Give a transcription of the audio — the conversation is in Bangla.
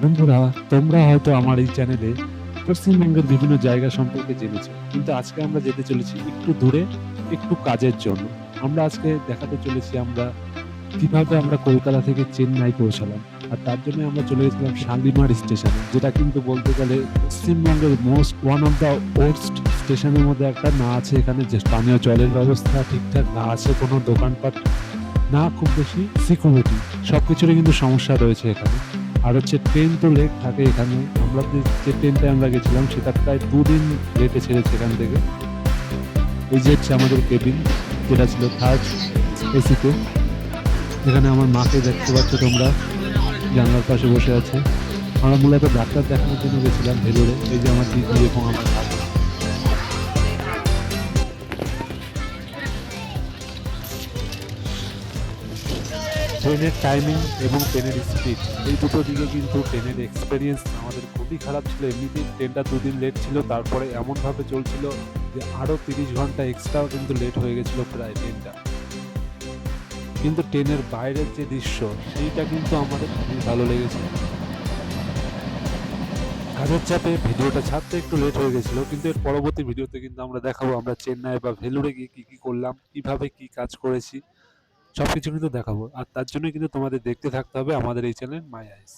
বন্ধুরা, তোমরা হয়তো আমার এই চ্যানেলে পশ্চিমবঙ্গের বিভিন্ন জায়গা সম্পর্কে জেনেছো, কিন্তু আজকে আমরা যেতে চলেছি একটু দূরে, একটু কাজের জন্য। আমরা আজকে দেখাতে চলেছি কিভাবে আমরা কলকাতা থেকে চেন্নাই পৌঁছালাম। আর তার জন্য আমরা চলে গেছিলাম শালিমার স্টেশনে, যেটা কিন্তু বলতে গেলে পশ্চিমবঙ্গের মোস্ট ওয়ান অফ দ্য ওল্ডস্ট স্টেশনের মধ্যে একটা। না আছে এখানে যে পানীয় জলের ব্যবস্থা ঠিকঠাক, না আছে কোনো দোকানপাট, না খুব বেশি সিকিউরিটি, সবকিছুরই কিন্তু সমস্যা রয়েছে এখানে। আর হচ্ছে ট্রেন তো লেট থাকে এখানে। আমরা যে ট্রেনটায় আমরা গেছিলাম সেটা প্রায় 2 দিন লেটে ছেড়েছে এখান থেকে। এই যে হচ্ছে আমাদের কেবিন, যেটা ছিল থার্ড এসিতে। এখানে আমার মাকে দেখতে পাচ্ছ তোমরা, জানলার পাশে বসে আছে। আমরা মূলত ডাক্তার দেখানোর জন্য গেছিলাম ভেলোরে। এই যে আমার দিদি এবং আমার ভাই। ট্রেনের টাইমিং এবং ট্রেনের স্পিড, এই দুটো দিকে কিন্তু ট্রেনের এক্সপিরিয়েন্স আমাদের খুবই খারাপ ছিল। এমনিতেই ট্রেনটা 2 দিন লেট ছিল, তারপরে এমনভাবে চলছিল যে আরও 30 ঘন্টা এক্সট্রাও কিন্তু লেট হয়ে গেছিলো প্রায় ট্রেনটা। কিন্তু ট্রেনের বাইরের যে দৃশ্য, সেইটা কিন্তু আমাদের খুবই ভালো লেগেছে। কাজের চাপে ভিডিওটা ছাড়তে একটু লেট হয়ে গেছিলো, কিন্তু এর পরবর্তী ভিডিওতে কিন্তু আমরা দেখাবো আমরা চেন্নাই বা ভেলুরে গিয়ে কী কী করলাম, কীভাবে কী কাজ করেছি, সবকিছু কিন্তু দেখাবো। আর তার জন্য কিন্তু তোমাদের দেখতে থাকতে হবে আমাদের এই চ্যানেল মাই আইস।